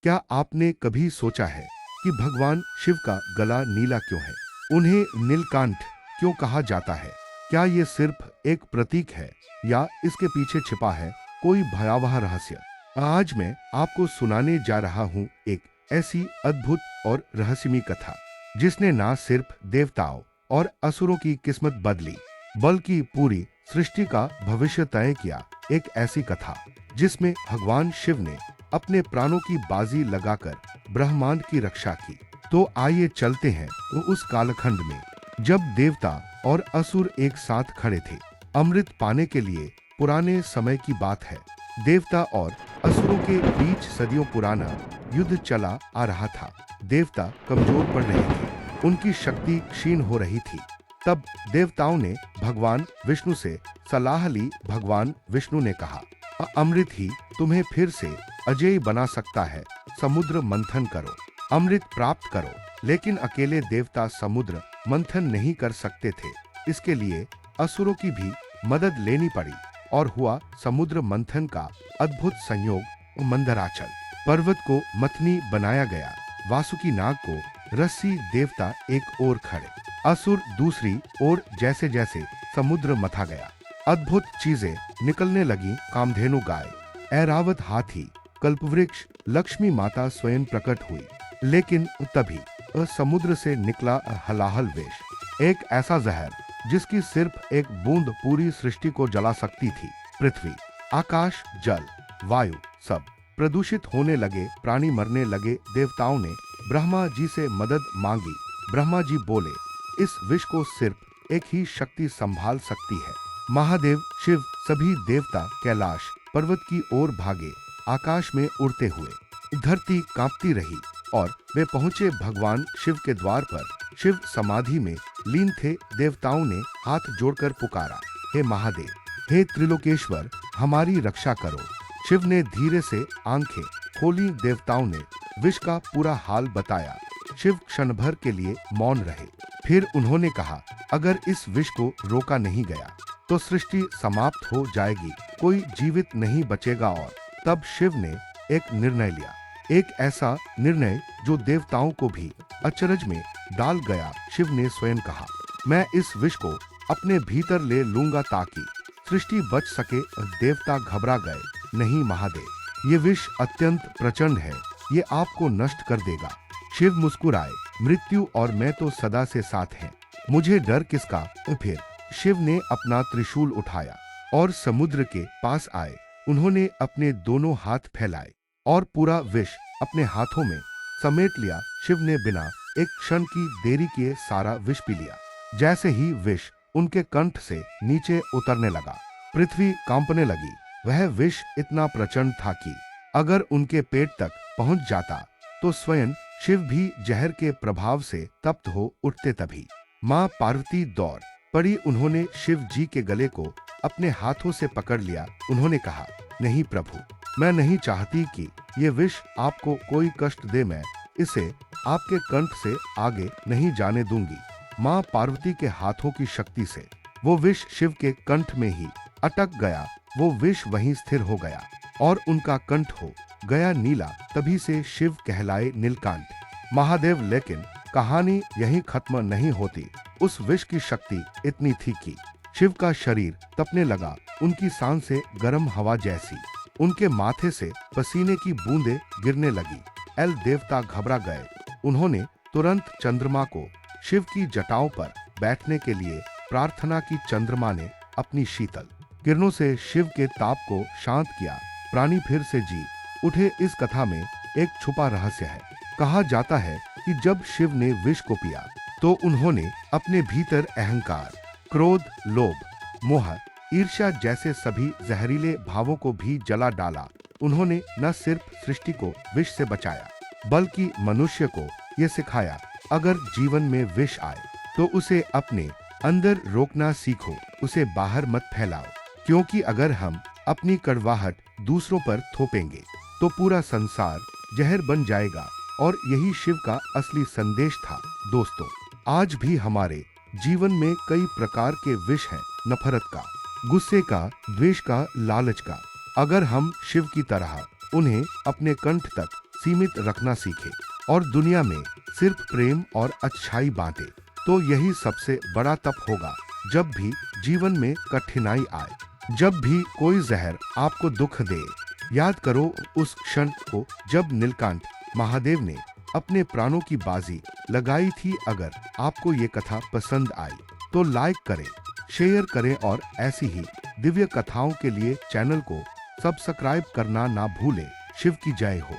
क्या आपने कभी सोचा है कि भगवान शिव का गला नीला क्यों है? उन्हें नीलकंठ क्यों कहा जाता है? क्या ये सिर्फ एक प्रतीक है या इसके पीछे छिपा है कोई भयावह रहस्य? आज मैं आपको सुनाने जा रहा हूँ एक ऐसी अद्भुत और रहस्यमयी कथा जिसने ना सिर्फ देवताओं और असुरों की किस्मत बदली बल्कि पूरी सृष्टि का भविष्य तय किया। एक ऐसी कथा जिसमें भगवान शिव ने अपने प्राणों की बाजी लगाकर ब्रह्मांड की रक्षा की। तो आइए चलते हैं उस कालखंड में जब देवता और असुर एक साथ खड़े थे अमृत पाने के लिए। पुराने समय की बात है। देवता और असुरों के बीच सदियों पुराना युद्ध चला आ रहा था। देवता कमजोर पड़ रहे थे, उनकी शक्ति क्षीण हो रही थी। तब देवताओं ने भगवान विष्णु से सलाह ली। भगवान विष्णु ने कहा, अमृत ही तुम्हें फिर से अजेय बना सकता है। समुद्र मंथन करो, अमृत प्राप्त करो। लेकिन अकेले देवता समुद्र मंथन नहीं कर सकते थे। इसके लिए असुरों की भी मदद लेनी पड़ी और हुआ समुद्र मंथन का अद्भुत संयोग। मंदराचल पर्वत को मथनी बनाया गया। वासुकी नाग को रस्सी देवता एक ओर खड़े, असुर दूसरी ओर। जैसे जैसे समुद्र मथा गया अद्भुत चीजें निकलने लगी। कामधेनु गाय, ऐरावत हाथी, कल्पवृक्ष, लक्ष्मी माता स्वयं प्रकट हुई। लेकिन तभी समुद्र से निकला हलाहल विष, एक ऐसा जहर जिसकी सिर्फ एक बूंद पूरी सृष्टि को जला सकती थी। पृथ्वी, आकाश, जल, वायु सब प्रदूषित होने लगे, प्राणी मरने लगे। देवताओं ने ब्रह्मा जी से मदद मांगी। ब्रह्मा जी बोले, इस विष को सिर्फ एक ही शक्ति संभाल सकती है, महादेव शिव। सभी देवता कैलाश पर्वत की ओर भागे, आकाश में उड़ते हुए। धरती कांपती रही और वे पहुंचे भगवान शिव के द्वार पर। शिव समाधि में लीन थे। देवताओं ने हाथ जोड़कर पुकारा, हे महादेव, हे त्रिलोकेश्वर, हमारी रक्षा करो। शिव ने धीरे से आंखें खोली। देवताओं ने विष का पूरा हाल बताया। शिव क्षण भर के लिए मौन रहे। फिर उन्होंने कहा, अगर इस विष को रोका नहीं गया तो सृष्टि समाप्त हो जाएगी, कोई जीवित नहीं बचेगा। और तब शिव ने एक निर्णय लिया, एक ऐसा निर्णय जो देवताओं को भी अचरज में डाल गया। शिव ने स्वयं कहा, मैं इस विष को अपने भीतर ले लूंगा ताकि सृष्टि बच सके। देवता घबरा गए, नहीं महादेव, ये विष अत्यंत प्रचंड है, ये आपको नष्ट कर देगा। शिव मुस्कुराए, मृत्यु और मैं तो सदा से साथ हैं, मुझे डर किसका। फिर शिव ने अपना त्रिशूल उठाया और समुद्र के पास आए। उन्होंने अपने दोनों हाथ फैलाए और पूरा विष अपने हाथों में समेट लिया। शिव ने बिना एक क्षण की देरी किए सारा विष पी लिया। जैसे ही विष उनके कंठ से नीचे उतरने लगा, पृथ्वी कांपने लगी। वह विष इतना प्रचंड था कि अगर उनके पेट तक पहुंच जाता तो स्वयं शिव भी जहर के प्रभाव से तप्त हो उठते। तभी मां पार्वती दौड़ पड़ी। उन्होंने शिव जी के गले को अपने हाथों से पकड़ लिया। उन्होंने कहा, नहीं प्रभु, मैं नहीं चाहती कि ये विष आपको कोई कष्ट दे। मैं इसे आपके कंठ से आगे नहीं जाने दूंगी। मां पार्वती के हाथों की शक्ति से वो विष शिव के कंठ में ही अटक गया। वो विष वहीं स्थिर हो गया और उनका कंठ हो गया नीला। तभी से शिव कहलाए नीलकंठ महादेव। लेकिन कहानी यहीं खत्म नहीं होती। उस विष की शक्ति इतनी थी कि शिव का शरीर तपने लगा, उनकी सांसें गर्म हवा जैसी। उनके माथे से पसीने की बूंदें गिरने लगी। एल देवता घबरा गए। उन्होंने तुरंत चंद्रमा को शिव की जटाओं पर बैठने के लिए प्रार्थना की। चंद्रमा ने अपनी शीतल किरणों से शिव के ताप को शांत किया। प्राणी फिर से जी उठे। इस कथा में एक छुपा रहस्य है। कहा जाता है कि जब शिव ने विष को पिया तो उन्होंने अपने भीतर अहंकार, क्रोध, लोभ, मोह, ईर्ष्या जैसे सभी जहरीले भावों को भी जला डाला। उन्होंने न सिर्फ सृष्टि को विष से बचाया बल्कि मनुष्य को ये सिखाया, अगर जीवन में विष आए तो उसे अपने अंदर रोकना सीखो, उसे बाहर मत फैलाओ। क्योंकि अगर हम अपनी कड़वाहट दूसरों पर थोपेंगे तो पूरा संसार जहर बन जाएगा। और यही शिव का असली संदेश था। दोस्तों, आज भी हमारे जीवन में कई प्रकार के विष हैं, नफरत का, गुस्से का, द्वेष का, लालच का। अगर हम शिव की तरह उन्हें अपने कंठ तक सीमित रखना सीखे और दुनिया में सिर्फ प्रेम और अच्छाई बांटे, तो यही सबसे बड़ा तप होगा। जब भी जीवन में कठिनाई आए, जब भी कोई जहर आपको दुख दे, याद करो उस क्षण को जब नीलकंठ महादेव ने अपने प्राणों की बाजी लगाई थी। अगर आपको ये कथा पसंद आई तो लाइक करें, शेयर करें और ऐसी ही दिव्य कथाओं के लिए चैनल को सब्सक्राइब करना ना भूलें। शिव की जय हो।